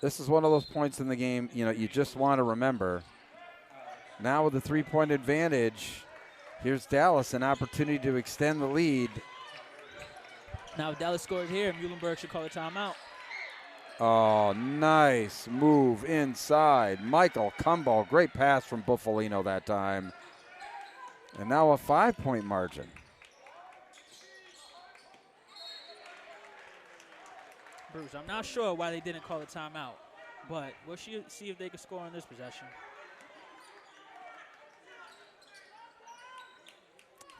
this is one of those points in the game, you just want to remember. Now with the 3-point advantage, here's Dallas, an opportunity to extend the lead. Now if Dallas scores here, Muhlenberg should call a timeout. Oh, nice move inside. Michael Cumbo, great pass from Buffalino that time. And now a 5-point margin. Bruce, I'm not sure why they didn't call a timeout, but we'll see if they can score on this possession.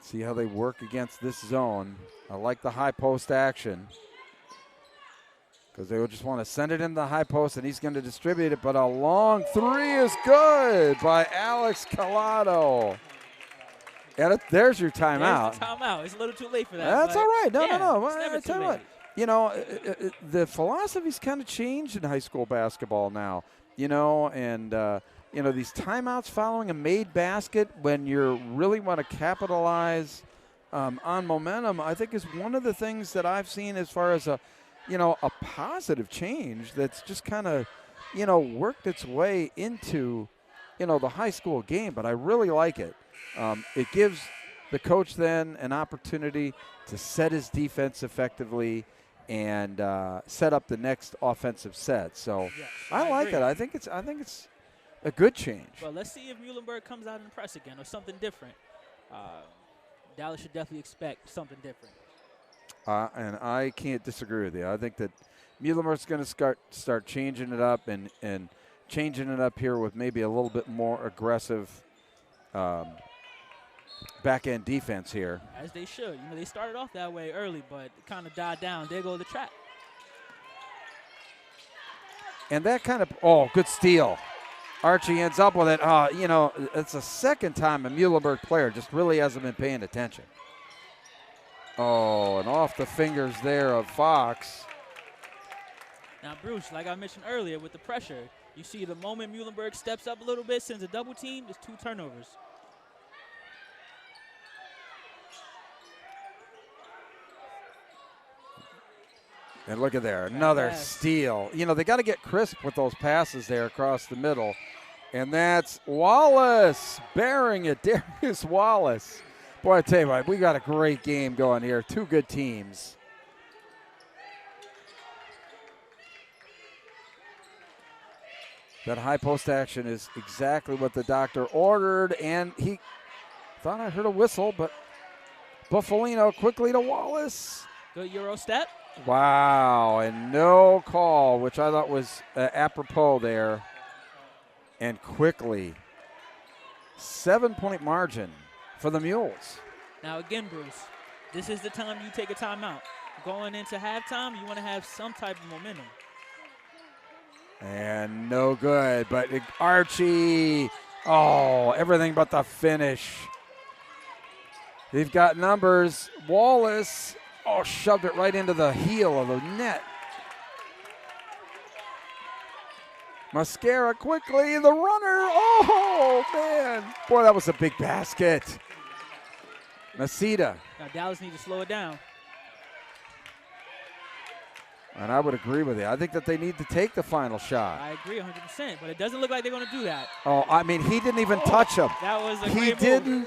See how they work against this zone. I like the high post action because they will just want to send it in the high post, and he's going to distribute it, but a long three is good by Alex Collado. And there's your timeout. There's the timeout. It's a little too late for that. That's all right. No. It's never too late. The philosophy's kind of changed in high school basketball now, and these timeouts following a made basket when you really want to capitalize on momentum, I think is one of the things that I've seen as far as a positive change that's just kind of, worked its way into, the high school game. But I really like it. It gives the coach then an opportunity to set his defense effectively and set up the next offensive set. So yes, I like agree. it. I think it's a good change. Well, let's see if Muhlenberg comes out and press again or something different. Dallas should definitely expect something different. And I can't disagree with you. I think that Muhlenberg's going to start changing it up and changing it up here with maybe a little bit more aggressive back-end defense here. As they should. They started off that way early, but it kind of died down. There go the trap. And that kind of, good steal. Archie ends up with it. It's the second time a Muhlenberg player just really hasn't been paying attention. Oh, and off the fingers there of Fox. Now, Bruce, like I mentioned earlier with the pressure, you see the moment Muhlenberg steps up a little bit, sends a double team, there's 2 turnovers. And look at there, another steal. They got to get crisp with those passes there across the middle. And that's Wallace bearing it, Darius Wallace. Boy, I tell you what, we got a great game going here. 2 good teams. That high post action is exactly what the doctor ordered, and he thought I heard a whistle, but Buffalino quickly to Wallace. Good Euro step. Wow, and no call, which I thought was apropos there. And quickly, 7-point margin for the Mules. Now again, Bruce, this is the time you take a timeout. Going into halftime, you want to have some type of momentum. And no good, but Archie, everything but the finish. They've got numbers. Wallace, shoved it right into the heel of the net. Mascara quickly, the runner. Oh, man. Boy, that was a big basket. Masita. Now Dallas needs to slow it down. And I would agree with you. I think that they need to take the final shot. I agree 100%, but it doesn't look like they're going to do that. Oh, I mean, he didn't even touch him. That was a He great move.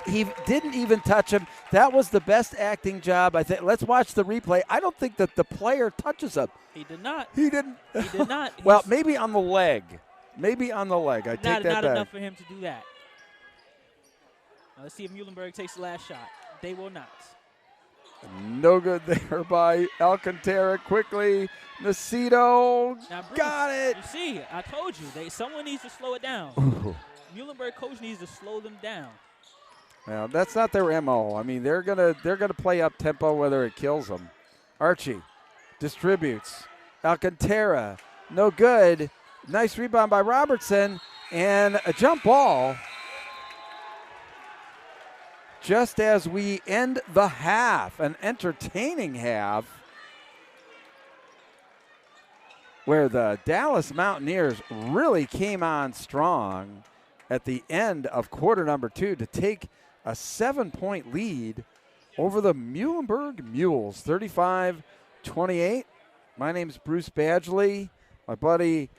He didn't even touch him. That was the best acting job. I think. Let's watch the replay. I don't think that the player touches him. He did not. He didn't. He did not. Well, maybe on the leg. Maybe on the leg. I take that not back. enough for him to do that. Now let's see if Muhlenberg takes the last shot. They will not. No good there by Alcantara. Quickly, Nacito Now, Bruce, got it. You see, I told you, someone needs to slow it down. Ooh. Muhlenberg coach needs to slow them down. Well, that's not their MO. I mean, they're gonna play up tempo whether it kills them. Archie distributes. Alcantara, no good. Nice rebound by Robertson and a jump ball. Just as we end the half, an entertaining half, where the Dallas Mountaineers really came on strong at the end of quarter number 2 to take a 7-point lead over the Muhlenberg Mules, 35-28. My name's Bruce Badgley. my buddy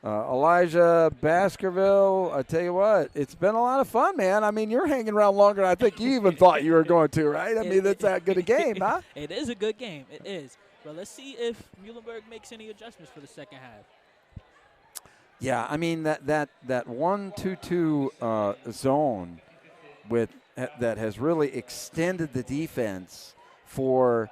Elijah Baskerville. I tell you what, it's been a lot of fun, man. I mean, you're hanging around longer than I think you even thought you were going to, right? I mean, that's that good a game, huh? It is a good game. It is. But let's see if Muhlenberg makes any adjustments for the second half. Yeah, I mean that 1-2-2 zone with that has really extended the defense for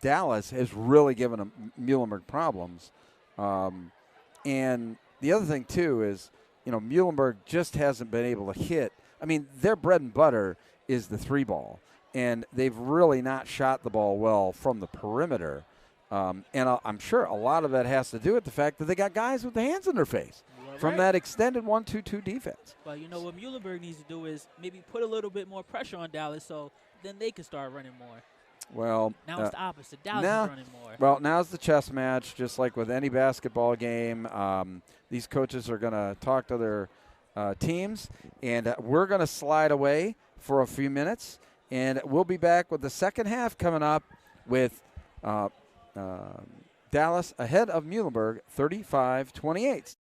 Dallas has really given them Muhlenberg problems. And the other thing too is, Muhlenberg just hasn't been able to hit. I mean, their bread and butter is the 3 ball, and they've really not shot the ball well from the perimeter. And I'm sure a lot of that has to do with the fact that they got guys with their hands in their face from that extended 1-2-2 defense. But what Muhlenberg needs to do is maybe put a little bit more pressure on Dallas so then they can start running more. Well, now it's the opposite. Dallas is running more. Well, now's the chess match, just like with any basketball game. These coaches are going to talk to their teams, and we're going to slide away for a few minutes, and we'll be back with the second half coming up with Dallas ahead of Muhlenberg 35-28.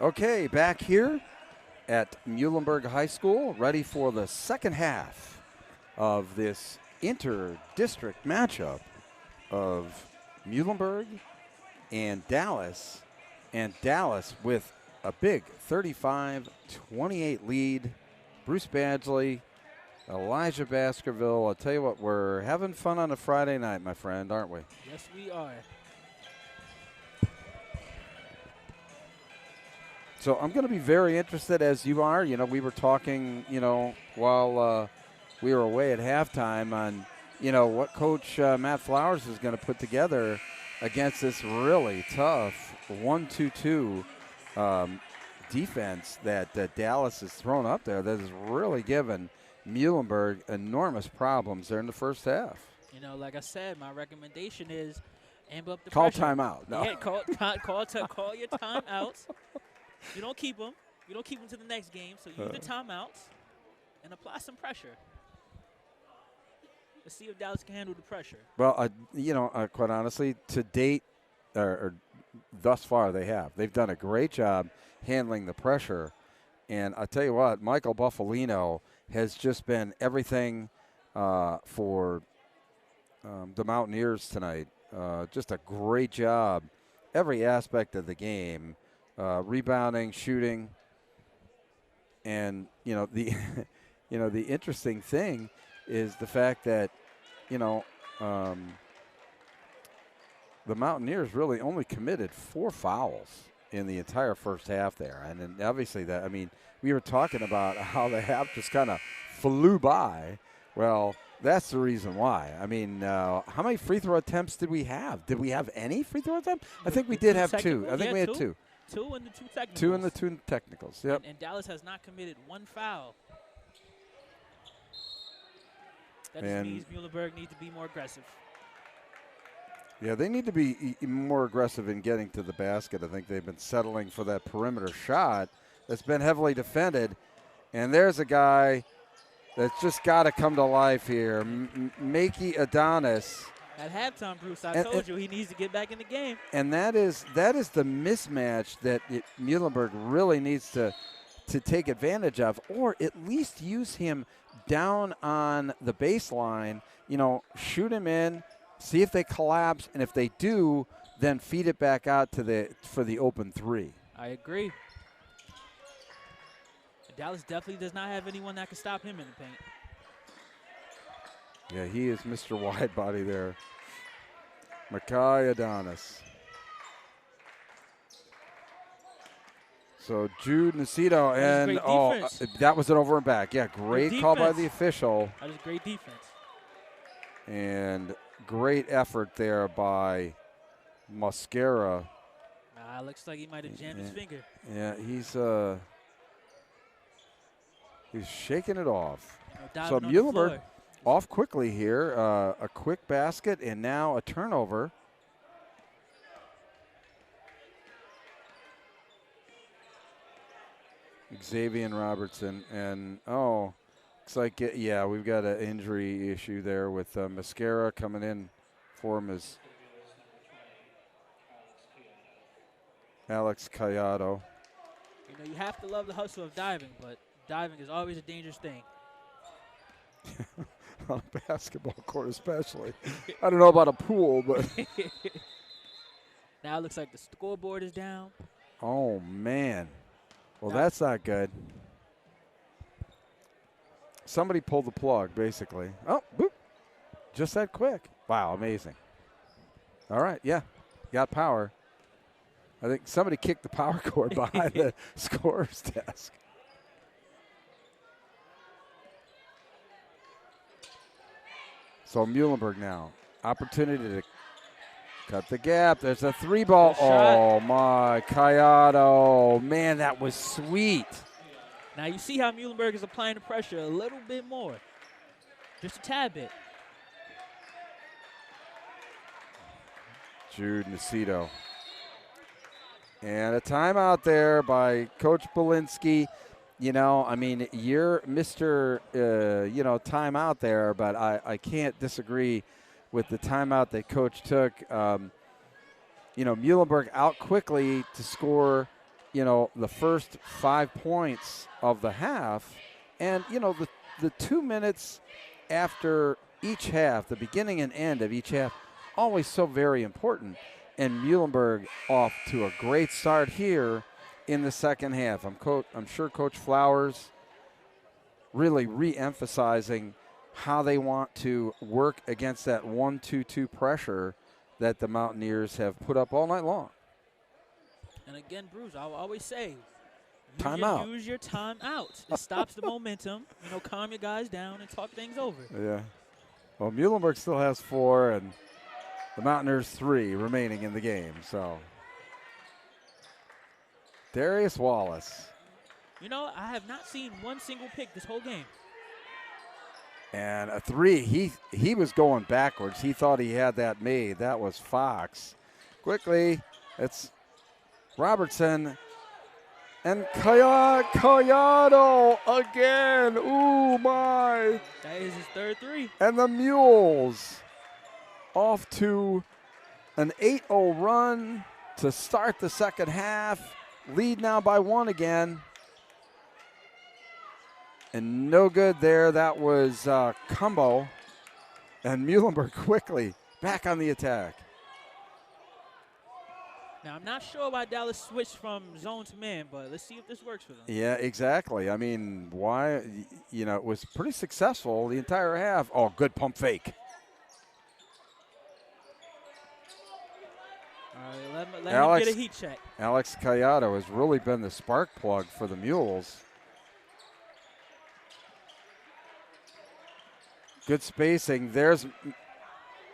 Okay, back here at Muhlenberg High School, ready for the second half of this inter-district matchup of Muhlenberg and Dallas with a big 35-28 lead. Bruce Badgley, Elijah Baskerville. I'll tell you what, we're having fun on a Friday night, my friend, aren't we? Yes, we are. So I'm going to be very interested, as you are. You know, we were talking, while we were away at halftime on, what Coach Matt Flowers is going to put together against this really tough 1-2-2 defense that Dallas has thrown up there that has really given Muhlenberg enormous problems there in the first half. Like I said, my recommendation is amp up the call pressure. timeout. No. Yeah, call your timeouts. You don't keep them. You don't keep them to the next game. So use the timeouts and apply some pressure. Let's see if Dallas can handle the pressure. Well, quite honestly, to date, or thus far, they have. They've done a great job handling the pressure. And I'll tell you what, Michael Buffalino has just been everything for the Mountaineers tonight. Just a great job, every aspect of the game. Rebounding, shooting, and the the interesting thing is the fact that the Mountaineers really only committed 4 fouls in the entire first half there, and then obviously we were talking about how the half just kind of flew by. Well, that's the reason why. I mean, how many free throw attempts did we have? Did we have any free throw attempts? I think we did have 2. I think we had 2. 2 in the 2 technicals. 2 in the 2 technicals, yep. And Dallas has not committed 1 foul. That just means Muhlenberg needs to be more aggressive. Yeah, they need to be more aggressive in getting to the basket. I think they've been settling for that perimeter shot that's been heavily defended. And there's a guy that's just got to come to life here, Makey Adonis. At halftime, Bruce, I told you he needs to get back in the game. And that is the mismatch that Muhlenberg really needs to take advantage of, or at least use him down on the baseline, shoot him in, see if they collapse, and if they do, then feed it back out for the open 3. I agree. Dallas definitely does not have anyone that can stop him in the paint. Yeah, he is Mr. Widebody there. Makai Adonis. So Jude Nacito, and that was an over and back. Yeah, great call by the official. That was great defense. And great effort there by Mosquera. Looks like he might have jammed his finger. Yeah, he's shaking it off. So Muhlenberg off quickly here. A quick basket and now a turnover. Xavier Robertson, and looks like we've got an injury issue there with Mosquera coming in for him as Alex Callado. You have to love the hustle of diving, but diving is always a dangerous thing. On a basketball court especially. I don't know about a pool, but. Now it looks like the scoreboard is down. Oh, man. Well, that's not good. Somebody pulled the plug, basically. Oh, boop. Just that quick. Wow, amazing. All right, yeah, got power. I think somebody kicked the power cord behind the scorer's desk. So Muhlenberg now, opportunity to cut the gap. There's a 3-ball. Oh, my, Callado. Man, that was sweet. Now you see how Muhlenberg is applying the pressure a little bit more. Just a tad bit. Jude Nacito. And a timeout there by Coach Belinsky. You're Mr. Timeout there, but I can't disagree with the timeout that Coach took. Muhlenberg out quickly to score the first 5 points of the half. And, the 2 minutes after each half, the beginning and end of each half, always so very important. And Muhlenberg off to a great start here in the second half. I'm sure Coach Flowers really re-emphasizing how they want to work against that 1-2-2 pressure that the Mountaineers have put up all night long. And again, Bruce, I'll always say, timeout. Use your timeout. It stops the momentum. Calm your guys down and talk things over. Yeah. Well, Muhlenberg still has 4, and the Mountaineers 3 remaining in the game. So, Darius Wallace. I have not seen one single pick this whole game. And a 3. He was going backwards. He thought he had that made. That was Fox. Quickly, it's Robertson. And Collado again. Ooh, my. That is his third 3. And the Mules off to an 8-0 run to start the second half. Lead now by 1 again. And no good there. That was Cumbo. And Muhlenberg quickly back on the attack. Now, I'm not sure why Dallas switched from zone to man, but let's see if this works for them. Yeah, exactly. I mean, why? It was pretty successful the entire half. Oh, good pump fake. All right, let him get a heat check. Alex Collado has really been the spark plug for the Mules. Good spacing. There's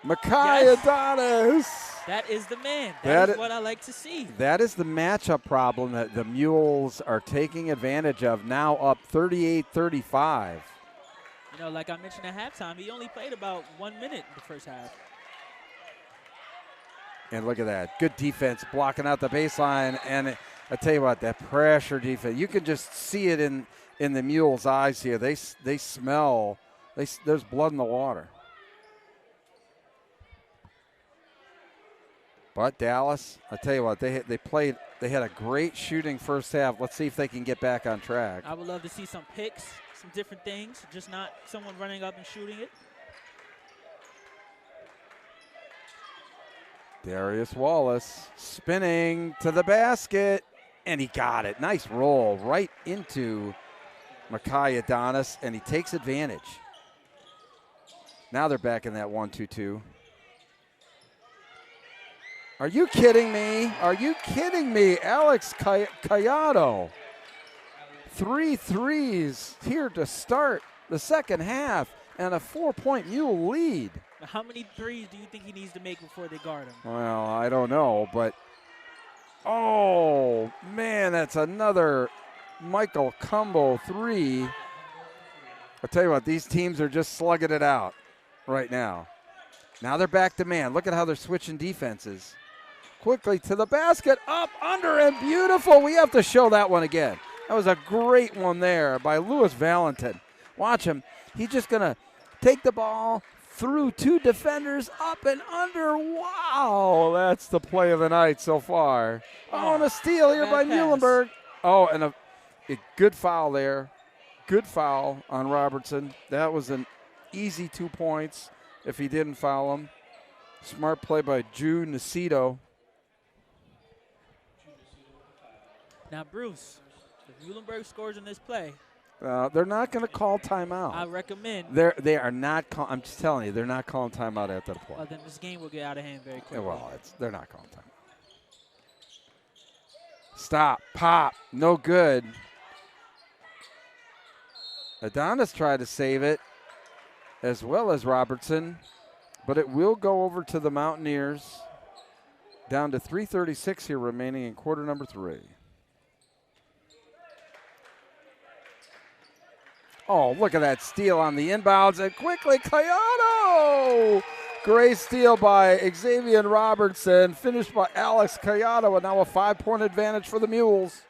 Micaiah Adonis. That is the man. That is what I like to see. That is the matchup problem that the Mules are taking advantage of, now up 38-35. Like I mentioned at halftime, he only played about 1 minute in the first half. And look at that. Good defense blocking out the baseline. And I tell you what, that pressure defense, you can just see it in the Mules' eyes here. They smell. There's blood in the water. But Dallas, I tell you what, they had a great shooting first half. Let's see if they can get back on track. I would love to see some picks, some different things, just not someone running up and shooting it. Darius Wallace spinning to the basket, and he got it. Nice roll right into Micaiah Adonis, and he takes advantage. Now they're back in that 1-2-2. Are you kidding me? Are you kidding me? Alex Collado. 3 threes here to start the second half and a 4-point Mule lead. How many threes do you think he needs to make before they guard him? Well, I don't know, but oh, man, that's another Michael Cumbo 3. I'll tell you what, these teams are just slugging it out right now. Now they're back to man. Look at how they're switching defenses. Quickly to the basket, up, under, and beautiful. We have to show that one again. That was a great one there by Lewis Valentin. Watch him. He's just going to take the ball through 2 defenders, up and under. Wow, that's the play of the night so far. Oh, and a steal here by Muhlenberg. Oh, and a good foul there. Good foul on Robertson. That was an easy 2 points if he didn't foul him. Smart play by Drew Nacito. Now, Bruce, if Muhlenberg scores in this play, they're not going to call timeout. I recommend. They are not. I'm just telling you, they're not calling timeout at that point. Well, then this game will get out of hand very quickly. Well, they're not calling timeout. Stop. Pop. No good. Adonis tried to save it, as well as Robertson, but it will go over to the Mountaineers. Down to 3:36 here remaining in quarter number 3. Oh, look at that steal on the inbounds, and quickly, Collado! Great steal by Xavier Robertson, finished by Alex Collado, and now a 5-point advantage for the Mules.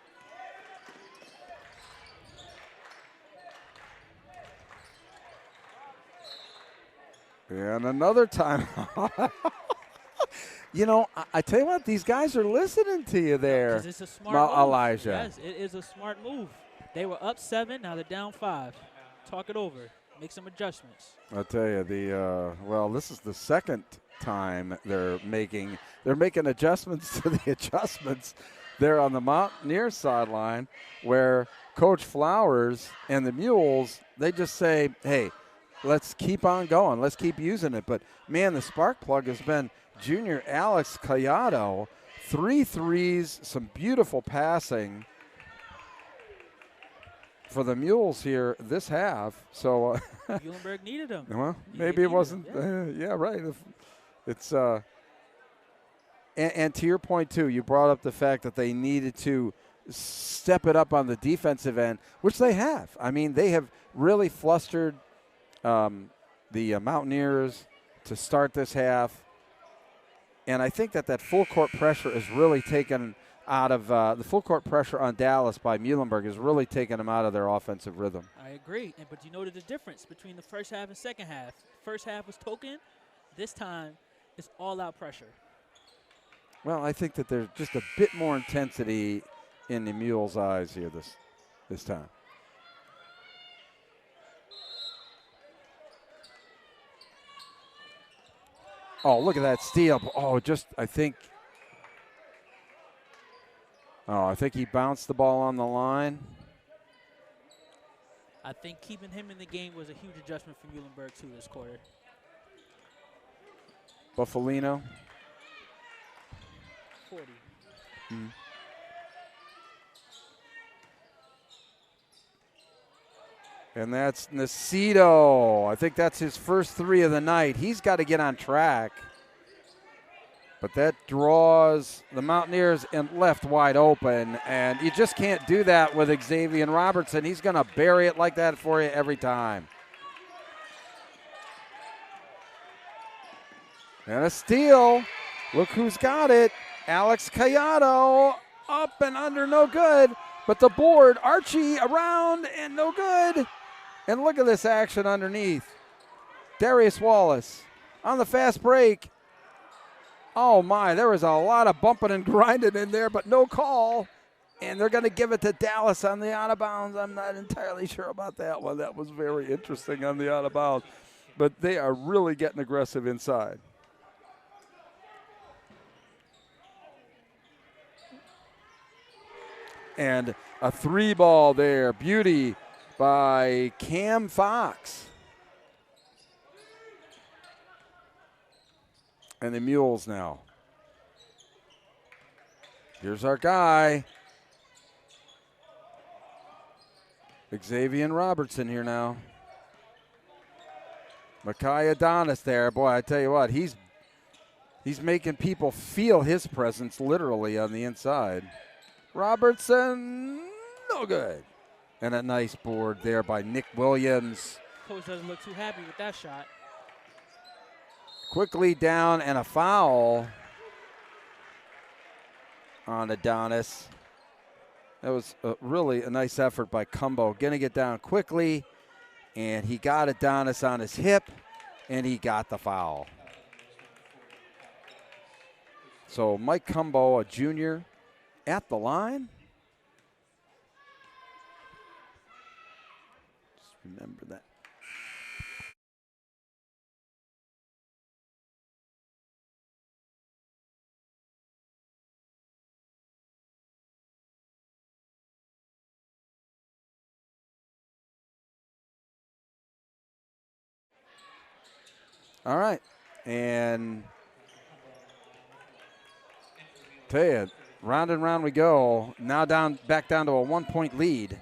And another timeout. You know, I tell you what, these guys are listening to you there, Because it's a smart move. Elijah. Yes, it is a smart move. They were up 7, now they're down 5. Talk it over. Make some adjustments. I'll tell you, well, this is the second time they're making adjustments to the adjustments there on the Mountaineer sideline, where Coach Flowers and the Mules, they just say, hey, let's keep on going. Let's keep using it. But, man, the spark plug has been junior Alex Collado. 3 threes, some beautiful passing for the Mules here this half. So Muhlenberg needed him. well, maybe it wasn't. Yeah, right. It's and to your point too, you brought up the fact that they needed to step it up on the defensive end, which they have. I mean, they have really flustered the Mountaineers to start this half, and I think that full court pressure is really taken out of the full court pressure on Dallas by Muhlenberg has really taken them out of their offensive rhythm. I agree, but you noted the difference between the first half and second half. First half was token. This time, it's all-out pressure. Well, I think that there's just a bit more intensity in the Mules' eyes here this time. Oh, look at that steal. Oh, I think he bounced the ball on the line. I think keeping him in the game was a huge adjustment for Muhlenberg, too, this quarter. Buffalino. 40. Mm. And that's Nacito. I think that's his first 3 of the night. He's got to get on track. But that draws the Mountaineers and left wide open. And you just can't do that with Xavier Robertson. He's going to bury it like that for you every time. And a steal. Look who's got it. Alex Collado. Up and under, no good. But the board, Archie around and no good. And look at this action underneath. Darius Wallace on the fast break. Oh, my, there was a lot of bumping and grinding in there, but no call. And they're going to give it to Dallas on the out of bounds. I'm not entirely sure about that one. That was very interesting on the out of bounds. But they are really getting aggressive inside. And a 3 ball there. Beauty by Cam Fox. And the Mules now. Here's our guy. Xavier Robertson here now. Micaiah Adonis there. Boy, I tell you what, he's making people feel his presence literally on the inside. Robertson, no good. And a nice board there by Nick Williams. Coach doesn't look too happy with that shot. Quickly down and a foul on Adonis. That was really a nice effort by Cumbo. Getting it down quickly, and he got Adonis on his hip, and he got the foul. So Mike Cumbo, a junior, at the line. Just remember that. All right, and tell you, round and round we go. Now back down to a 1-point lead.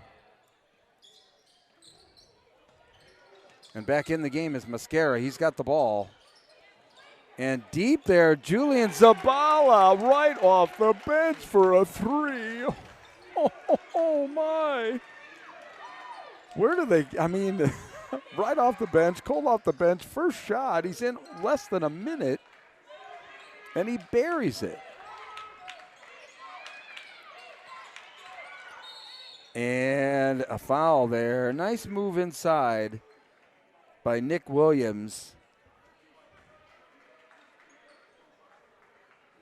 And back in the game is Mascara. He's got the ball. And deep there, Julian Zabala right off the bench for a 3. Oh my. Where do they, I mean, right off the bench, cold off the bench, first shot. He's in less than a minute, and he buries it. And a foul there. Nice move inside by Nick Williams.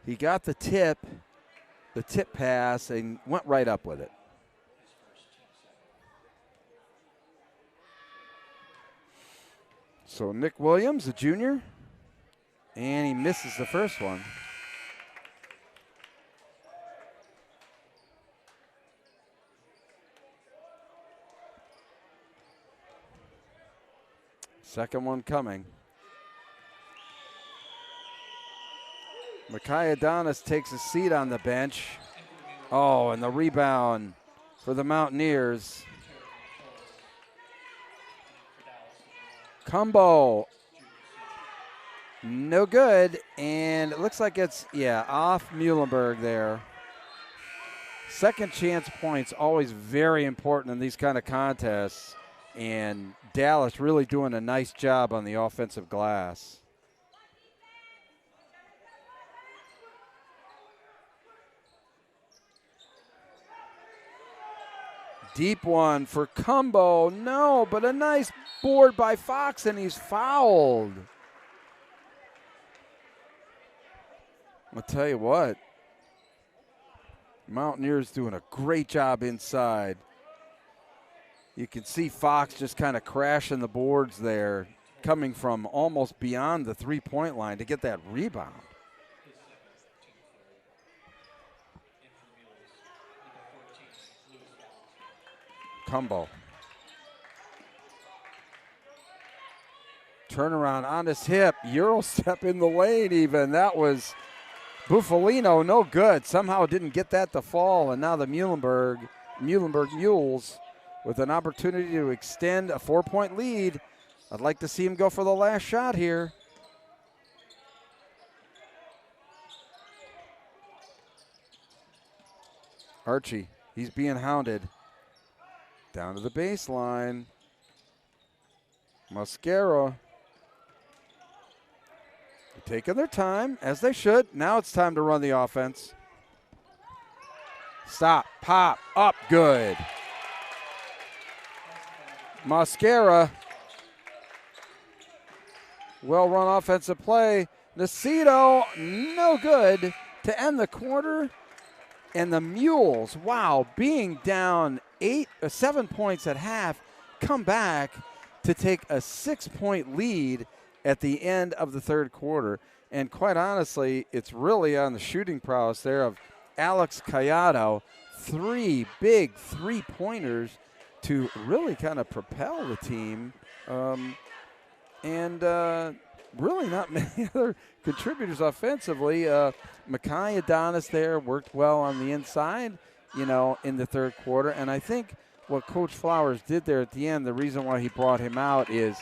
He got the tip pass, and went right up with it. So Nick Williams, a junior, and he misses the first one. Second one coming. Micaiah Adonis takes a seat on the bench. Oh, and the rebound for the Mountaineers. Combo. No good. And it looks like it's, off Muhlenberg there. Second chance points always very important in these kind of contests. And Dallas really doing a nice job on the offensive glass. Deep one for Cumbo. No, but a nice board by Fox, and he's fouled. I'll tell you what. Mountaineers doing a great job inside. You can see Fox just kind of crashing the boards there, coming from almost beyond the three-point line to get that rebound. Cumbo. Turnaround on his hip. Euro step in the lane even. That was Buffalino, no good. Somehow didn't get that to fall. And now the Muhlenberg Mules with an opportunity to extend a 4-point lead. I'd like to see him go for the last shot here. Archie, he's being hounded. Down to the baseline. Mascara. They're taking their time, as they should. Now it's time to run the offense. Stop, pop, up, good. Mascara. Well-run offensive play. Nacito, no good to end the quarter. And the Mules, wow, being down 7 points at half, come back to take a 6-point lead at the end of the third quarter. And quite honestly, it's really on the shooting prowess there of Alex Callado. 3 big three-pointers to really kind of propel the team. Really not many other contributors offensively. Micaiah Adonis there worked well on the inside, in the third quarter. And I think what Coach Flowers did there at the end, the reason why he brought him out is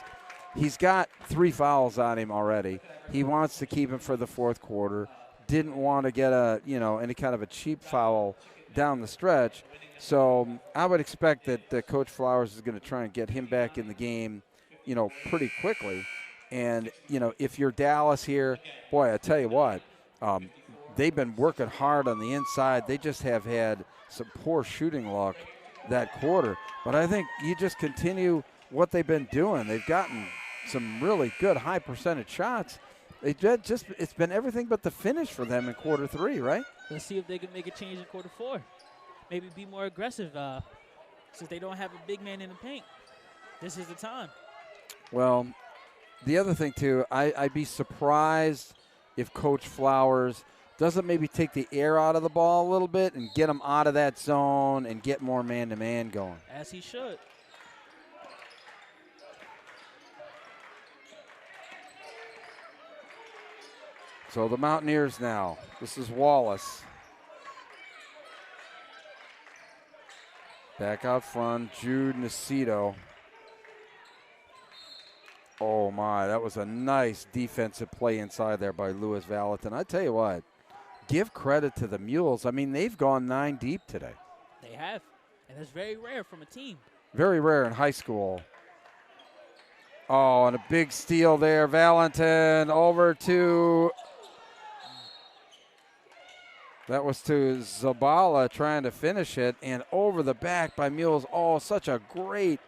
he's got 3 fouls on him already. He wants to keep him for the fourth quarter. Didn't want to get any kind of a cheap foul down the stretch. So I would expect that Coach Flowers is going to try and get him back in the game, pretty quickly. And, if you're Dallas here, boy, I tell you what, they've been working hard on the inside. They just have had some poor shooting luck that quarter. But I think you just continue what they've been doing. They've gotten some really good high percentage shots. It's been everything but the finish for them in quarter 3, right? Let's see if they can make a change in quarter 4. Maybe be more aggressive since they don't have a big man in the paint. This is the time. Well, the other thing, too, I'd be surprised if Coach Flowers doesn't maybe take the air out of the ball a little bit and get them out of that zone and get more man-to-man going. As he should. So the Mountaineers now. This is Wallace. Back out front, Jude Nacito. Oh, my, that was a nice defensive play inside there by Louis Valentin. I tell you what, give credit to the Mules. I mean, they've gone 9 deep today. They have, and that's very rare from a team. Very rare in high school. Oh, and a big steal there. Valentin over to, that was to Zabala trying to finish it, and over the back by Mules. Oh, such a great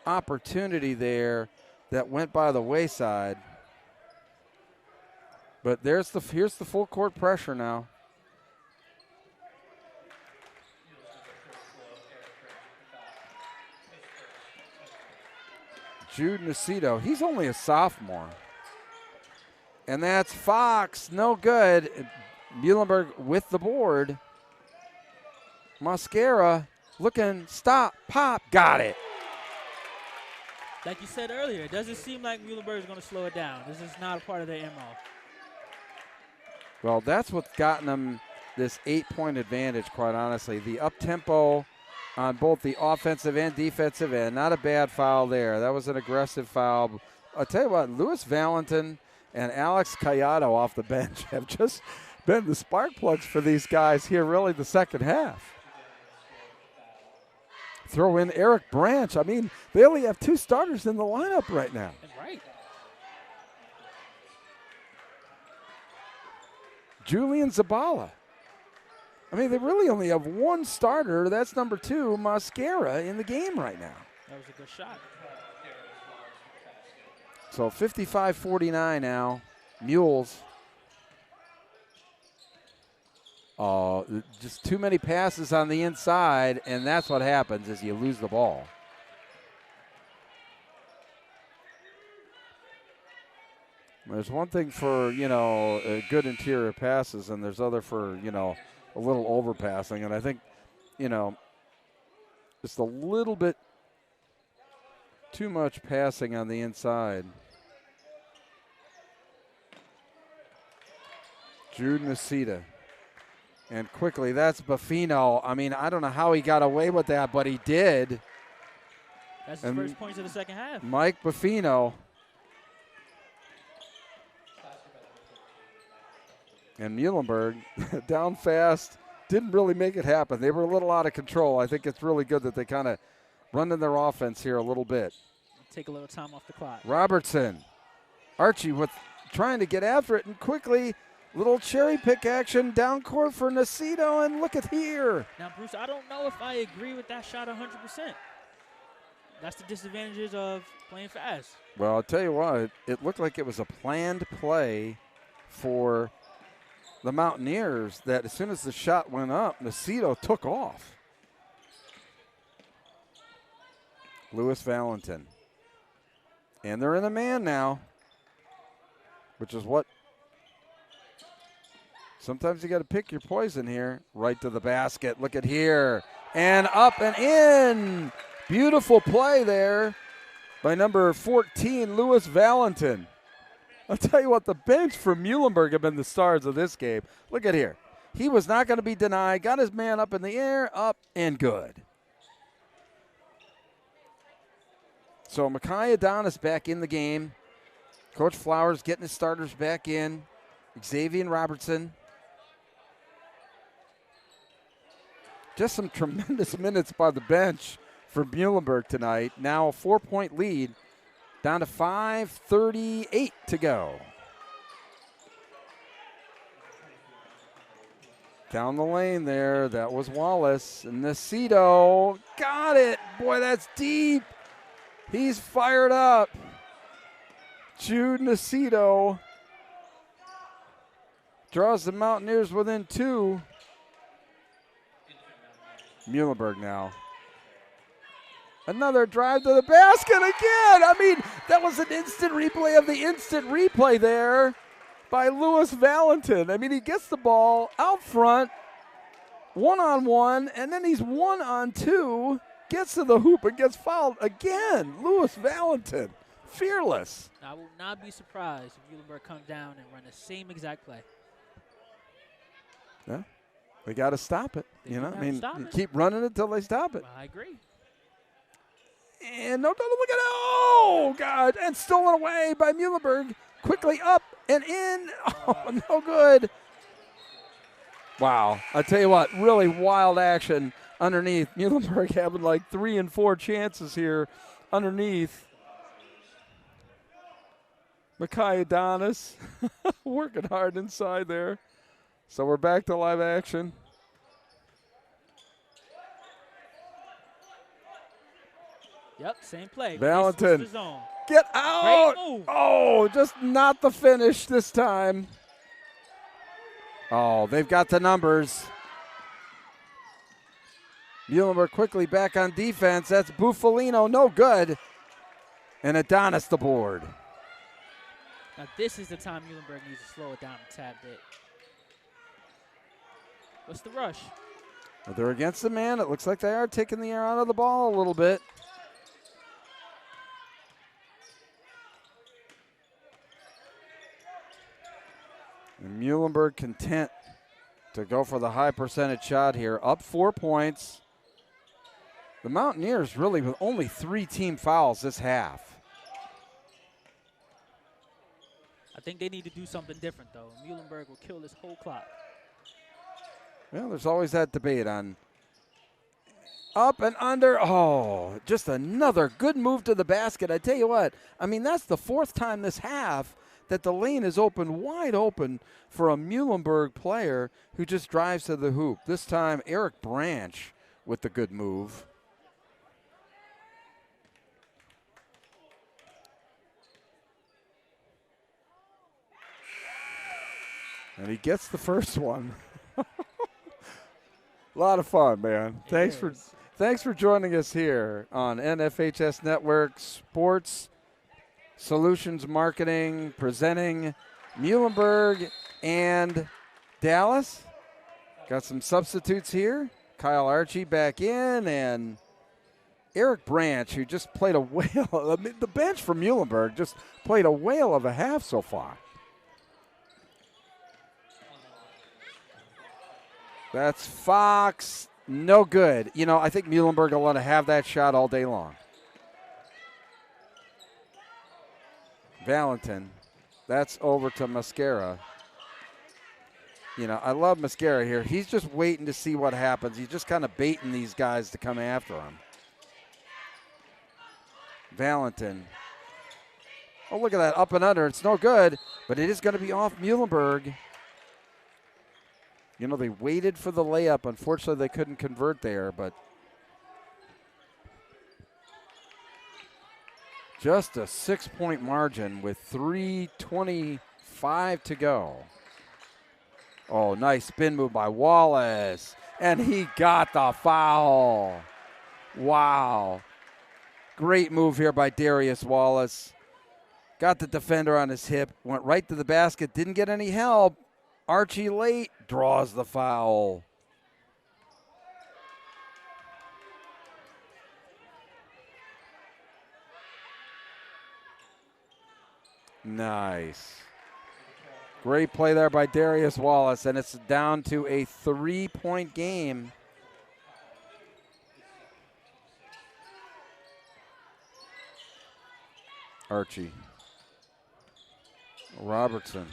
opportunity there that went by the wayside. But here's the full court pressure now. Jude Nacito, he's only a sophomore. And that's Fox, no good. Muhlenberg with the board. Mosquera looking, stop, pop, got it. Like you said earlier, it doesn't seem like Muhlenberg is going to slow it down. This is not a part of their MO. Well, that's what's gotten them this 8-point advantage, quite honestly. The up-tempo on both the offensive and defensive end. Not a bad foul there. That was an aggressive foul. I'll tell you what, Lewis Valentin and Alex Callado off the bench have just been the spark plugs for these guys here really the second half. Throw in Eric Branch. I mean, they only have 2 starters in the lineup right now. Right. Julian Zabala. I mean, they really only have 1 starter. That's number 2, Mosquera, in the game right now. That was a good shot. So 55-49 now. Mules. Just too many passes on the inside, and that's what happens is you lose the ball. There's one thing for, good interior passes, and there's other for, a little overpassing. And I think, just a little bit too much passing on the inside. Jude Nacita. And quickly, that's Buffino. I mean, I don't know how he got away with that, but he did. That's his first points of the second half. Mike Buffino. And Muhlenberg, down fast, didn't really make it happen. They were a little out of control. I think it's really good that they kind of run in their offense here a little bit. Take a little time off the clock. Robertson. Archie with trying to get after it, and quickly, little cherry pick action down court for Nacito, and look at here. Now, Bruce, I don't know if I agree with that shot 100%. That's the disadvantages of playing fast. Well, I'll tell you what, it looked like it was a planned play for the Mountaineers that as soon as the shot went up, Nacito took off. Lewis Valentin. And they're in the man now, which is what sometimes you got to pick your poison here. Right to the basket. Look at here. And up and in. Beautiful play there by number 14, Lewis Valentin. I'll tell you what, the bench for Muhlenberg have been the stars of this game. Look at here. He was not going to be denied. Got his man up in the air, up, and good. So Micaiah Adonis back in the game. Coach Flowers getting his starters back in. Xavier Robertson. Just some tremendous minutes by the bench for Muhlenberg tonight. Now a 4-point lead, down to 5:38 to go. Down the lane there, that was Wallace. And Nacito got it. Boy, that's deep. He's fired up. Jude Nacito draws the Mountaineers within 2. Muhlenberg now. Another drive to the basket again. I mean, that was an instant replay of the instant replay there by Lewis Valentin. I mean, he gets the ball out front, 1-on-1, and then he's 1-on-2, gets to the hoop and gets fouled again. Lewis Valentin, fearless. I will not be surprised if Muhlenberg comes down and run the same exact play. Yeah, they got to stop it. They I mean, you keep running it until they stop it. Well, I agree. And no, look at it. Oh, God. And stolen away by Muhlenberg. Quickly up and in. Oh, no good. Wow. I tell you what, really wild action underneath. Muhlenberg having like 3 and 4 chances here underneath. Micaiah Adonis working hard inside there. So we're back to live action. Yep, same play. Valentin. The zone. Get out. Great move. Oh, just not the finish this time. Oh, they've got the numbers. Muhlenberg quickly back on defense. That's Buffalino, no good. And Adonis the board. Now this is the time Muhlenberg needs to slow it down a tad bit. What's the rush? Well, they're against the man. It looks like they are taking the air out of the ball a little bit. And Muhlenberg content to go for the high percentage shot here. Up 4 points. The Mountaineers really with only 3 team fouls this half. I think they need to do something different, though. Muhlenberg will kill this whole clock. Well, there's always that debate on up and under. Oh, just another good move to the basket. I tell you what, I mean, that's the 4th time this half that the lane is open, wide open for a Muhlenberg player who just drives to the hoop. This time, Eric Branch with the good move. And he gets the first one. A lot of fun, man. Thanks for joining us here on NFHS Network Sports Solutions Marketing, presenting Muhlenberg and Dallas. Got some substitutes here. Kyle Archie back in, and Eric Branch, who just played a whale. The bench for Muhlenberg just played a whale of a half so far. That's Fox. No good. You know, I think Muhlenberg will want to have that shot all day long. Valentin. That's over to Mascara. You know, I love Mascara here. He's just waiting to see what happens. He's just kind of baiting these guys to come after him. Valentin. Oh, look at that. Up and under. It's no good, but it is going to be off Muhlenberg. You know, they waited for the layup. Unfortunately, they couldn't convert there, but just a 6-point margin with 3:25 to go. Oh, nice spin move by Wallace, and he got the foul. Wow. Great move here by Darius Wallace. Got the defender on his hip, went right to the basket, didn't get any help. Archie late draws the foul. Nice. Great play there by Darius Wallace, and it's down to a 3-point game. Archie. Robertson.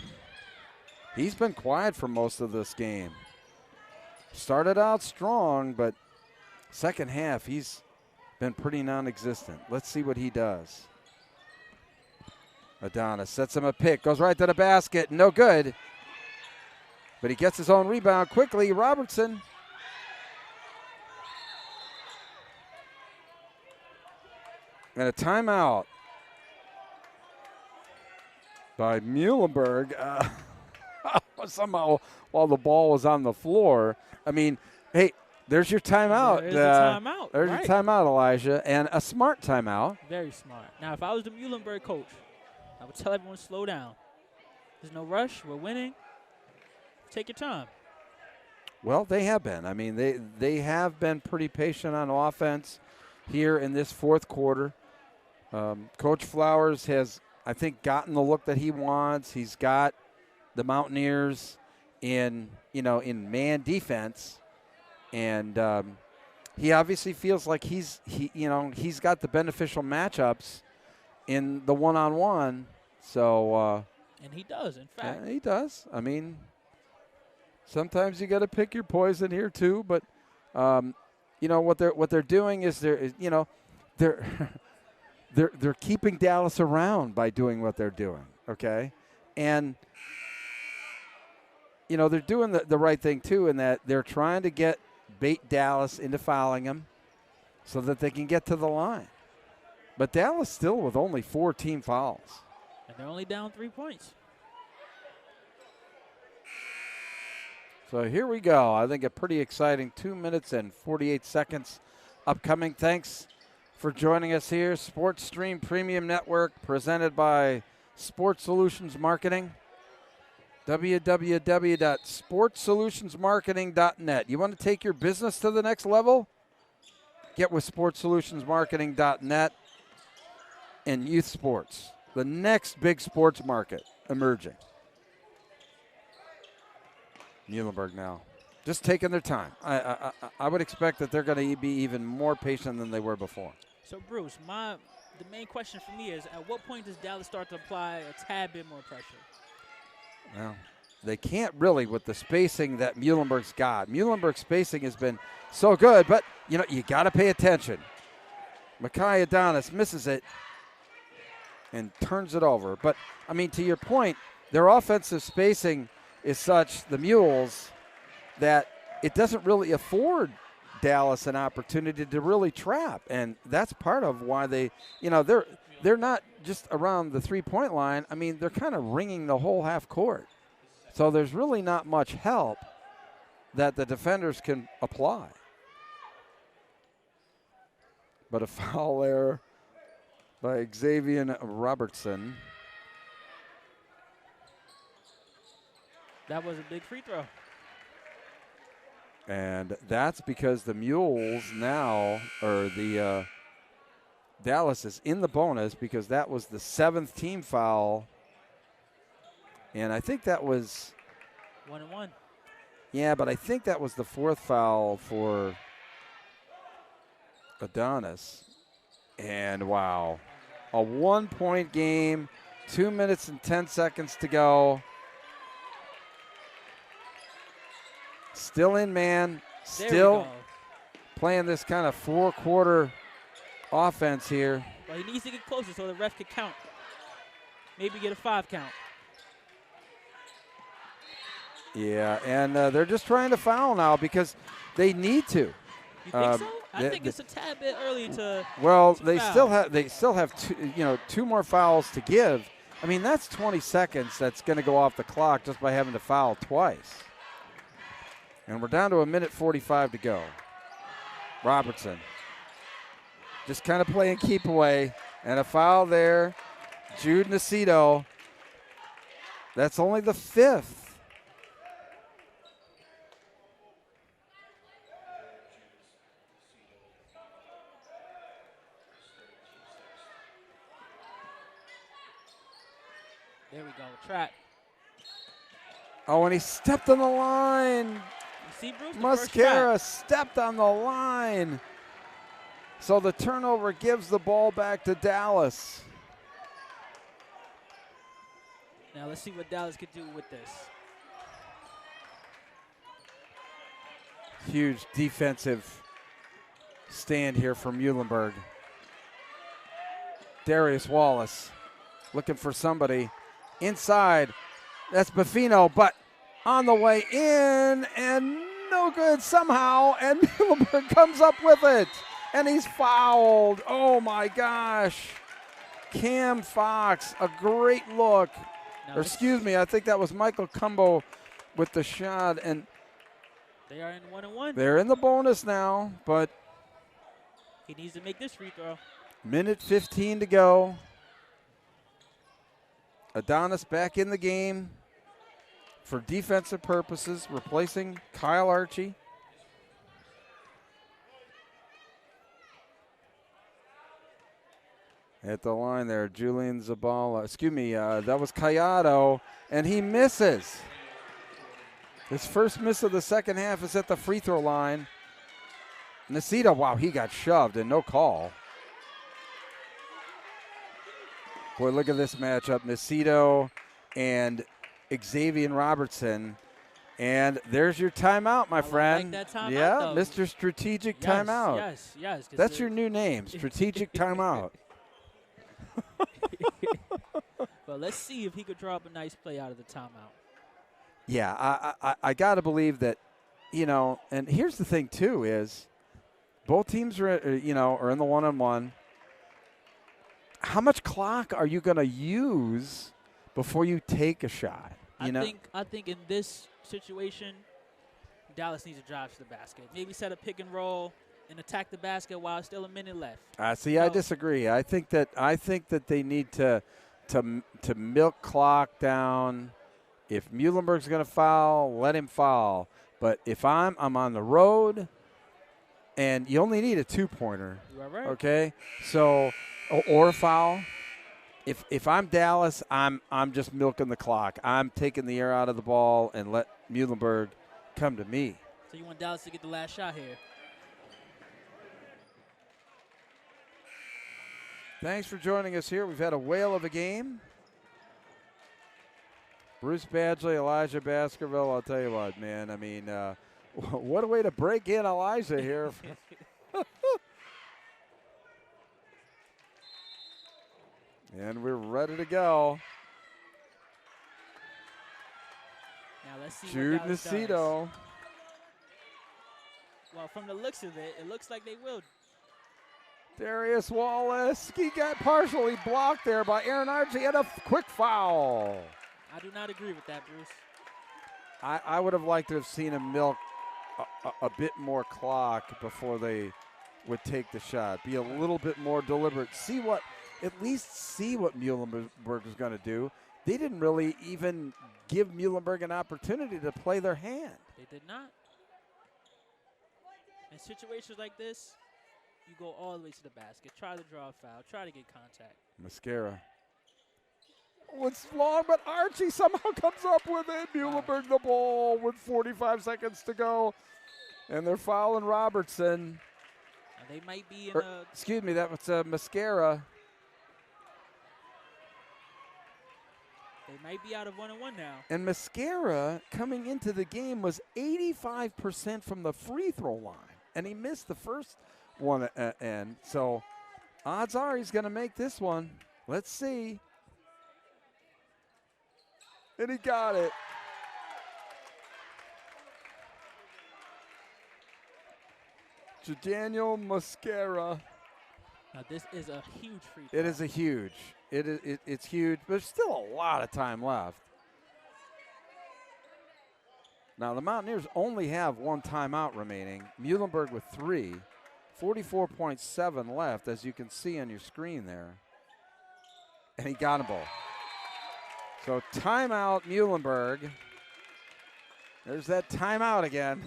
He's been quiet for most of this game. Started out strong, but second half he's been pretty non-existent. Let's see what he does. Adonis sets him a pick, goes right to the basket, no good. But he gets his own rebound quickly. Robertson. And a timeout by Muhlenberg. Somehow, while the ball was on the floor. I mean, hey, there's your timeout. There's a timeout. There's your timeout, Elijah, and a smart timeout. Very smart. Now, if I was the Muhlenberg coach, I would tell everyone to slow down. There's no rush. We're winning. Take your time. Well, they have been. I mean, they have been pretty patient on offense here in this fourth quarter. Coach Flowers has, I think, gotten the look that he wants. He's got the Mountaineers in man defense, and he obviously feels like he's got the beneficial matchups in the one-on-one. So and he does, in fact. Yeah, he does. I mean, sometimes you got to pick your poison here too, but what they're doing is they're keeping Dallas around by doing what they're doing, okay? And they're doing the right thing, too, in that they're trying to bait Dallas into fouling him so that they can get to the line. But Dallas still with only 4 team fouls. And they're only down 3 points. So here we go. I think a pretty exciting 2 minutes and 48 seconds upcoming. Thanks for joining us here. Sports Stream Premium Network presented by Sports Solutions Marketing. www.sportsolutionsmarketing.net. You want to take your business to the next level? Get with sportsolutionsmarketing.net and youth sports, the next big sports market emerging. Muhlenberg now, just taking their time. I would expect that they're going to be even more patient than they were before. So, Bruce, the main question for me is, at what point does Dallas start to apply a tad bit more pressure? Well, they can't really with the spacing that Muhlenberg's got. Muhlenberg's spacing has been so good, but, you got to pay attention. Micaiah Adonis misses it and turns it over. But, to your point, their offensive spacing is such, the Mules, that it doesn't really afford Dallas an opportunity to really trap. And that's part of why they're not just around the three-point line. They're kind of ringing the whole half court. So there's really not much help that the defenders can apply. But a foul there by Xavier Robertson. That was a big free throw. And that's because the Mules now, or the Dallas is in the bonus because that was the 7th team foul. And I think that was 1-1. Yeah, but I think that was the 4th foul for Adonis. And wow, a 1-point game, 2 minutes and 10 seconds to go. Still in man, still playing this kind of 4-quarter offense here. Well, he needs to get closer so the ref could count. Maybe get a 5 count. Yeah, and they're just trying to foul now because they need to. You think so? I think it's a tad bit early to. Well, to they foul. still have two more fouls to give. That's 20 seconds that's going to go off the clock just by having to foul twice. And we're down to 1:45 to go. Robertson just kind of playing keep away, and a foul there. Jude Nacito. That's only the 5th. There we go. Trap. Oh, and he stepped on the line. You see, Bruce? Mascara stepped on the line. So the turnover gives the ball back to Dallas. Now let's see what Dallas could do with this. Huge defensive stand here for Muhlenberg. Darius Wallace looking for somebody inside. That's Buffino, but on the way in, and no good somehow, and Muhlenberg comes up with it, and he's fouled. Oh, my gosh. Cam Fox, a great look. Now I think that was Michael Cumbo with the shot, and they are in 1-1. they're in the bonus now, but he needs to make this free throw. 1:15 to go. Adonis back in the game for defensive purposes, replacing Kyle Archie. At the line there, Julian Zabala. That was Cayado, and he misses. His first miss of the second half is at the free throw line. Nacito, wow, he got shoved and no call. Boy, look at this matchup. Nacito and Xavier Robertson. And there's your timeout, my friend. Like that timeout, yeah, though. Mr. Strategic Timeout. Yes. That's your new name, Strategic Timeout. Well, let's see if he could draw up a nice play out of the timeout. Yeah, I got to believe that, and here's the thing, too, is both teams are in the one-on-one. How much clock are you going to use before you take a shot? I think in this situation, Dallas needs to drive to the basket. Maybe set a pick and roll and attack the basket while it's still a minute left. See, I disagree. I think that they need to milk clock down. If Muhlenberg's going to foul, let him foul. But if I'm on the road, and you only need a 2-pointer. You are right. Okay, so or a foul. If I'm Dallas, I'm just milking the clock. I'm taking the air out of the ball and let Muhlenberg come to me. So you want Dallas to get the last shot here? Thanks for joining us here. We've had a whale of a game. Bruce Badgley, Elijah Baskerville, I'll tell you what, man. I mean, what a way to break in Elijah here. And we're ready to go. Now let's see Jude what Dallas Nacito. does. Well, from the looks of it, it looks like they will. Darius Wallace, he got partially blocked there by Aaron Archie and a quick foul. I do not agree with that, Bruce. I would have liked to have seen him milk a bit more clock before they would take the shot. Be a little bit more deliberate. At least see what Muhlenberg was going to do. They didn't really even give Muhlenberg an opportunity to play their hand. They did not. In situations like this, you go all the way to the basket. Try to draw a foul. Try to get contact. Mascara. Oh, it's long, but Archie somehow comes up with it. Muhlenberg the ball with 45 seconds to go. And they're fouling Robertson. And they might be in a... Excuse me, that was Mascara. They might be out of 1-on-1 now. And Mascara, coming into the game, was 85% from the free throw line. And he missed the first one end. So odds are he's going to make this one. Let's see. And he got it. Daniel Mascara. Now this is a huge free throw. It is a huge. It's huge. But there's still a lot of time left. Now the Mountaineers only have one timeout remaining. Muhlenberg with 3. 44.7 left, as you can see on your screen there. And he got them both. So timeout Muhlenberg. There's that timeout again.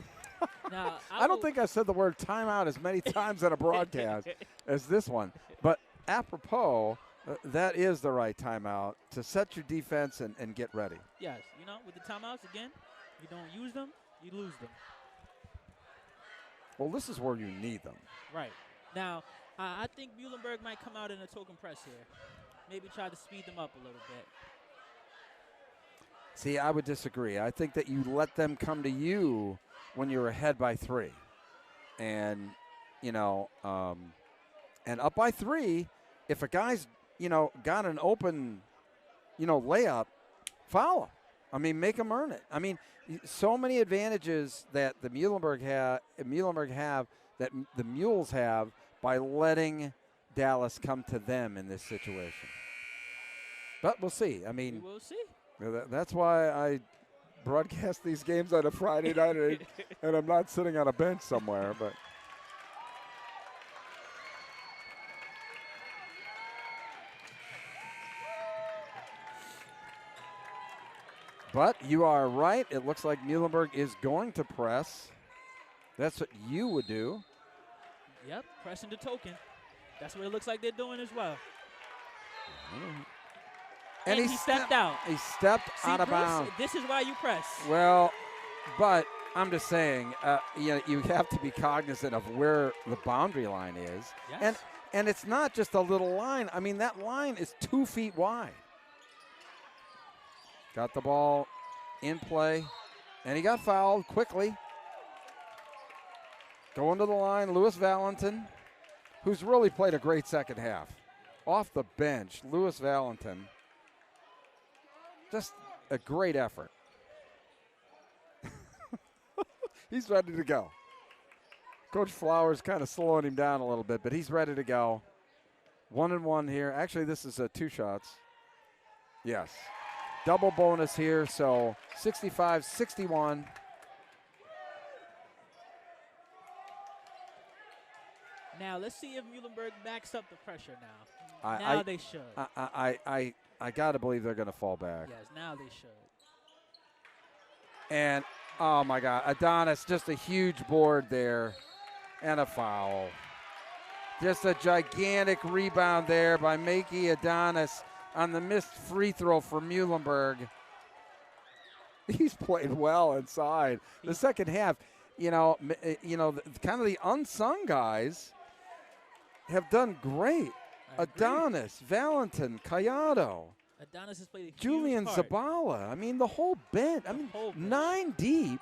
Now, I don't think I said the word timeout as many times in a broadcast as this one. But apropos, that is the right timeout to set your defense and get ready. Yes, with the timeouts, again, you don't use them, you lose them. Well, this is where you need them. Right. Now, I think Muhlenberg might come out in a token press here. Maybe try to speed them up a little bit. See, I would disagree. I think that you let them come to you when you're ahead by 3. And, and up by 3, if a guy's, got an open, layup, foul him. I mean, make him earn it. I mean, so many advantages that the Muhlenberg have, that the Mules have by letting Dallas come to them in this situation. But we'll see. I mean, we'll see. That's why I broadcast these games on a Friday night, and I'm not sitting on a bench somewhere. But you are right. It looks like Muhlenberg is going to press. That's what you would do. Yep, pressing the token. That's what it looks like they're doing as well. And he stepped out. He stepped out of bounds. This is why you press. Well, but I'm just saying, you have to be cognizant of where the boundary line is. Yes. And it's not just a little line. I mean, that line is 2 feet wide. Got the ball in play, and he got fouled quickly. Going to the line, Lewis Valentin, who's really played a great second half. Off the bench, Lewis Valentin. Just a great effort. He's ready to go. Coach Flowers kind of slowing him down a little bit, but he's ready to go. 1-1 here. Actually, this is 2 shots. Yes. Double bonus here, so 65-61. Now let's see if Muhlenberg backs up the pressure now. I They should. I got to believe they're going to fall back. Yes, now they should. And, oh, my God, Adonis, just a huge board there and a foul. Just a gigantic rebound there by Makey Adonis on the missed free throw for Muhlenberg. He's played well inside. The second half, kind of the unsung guys have done great. Adonis, Valentin, Callado. Adonis has played a Julian huge part. Zabala. I mean, the whole bench. Whole bench. 9 deep.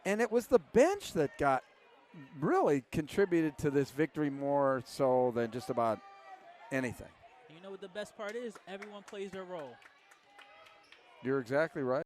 And it was the bench that really contributed to this victory more so than just about anything. You know what the best part is? Everyone plays their role. You're exactly right.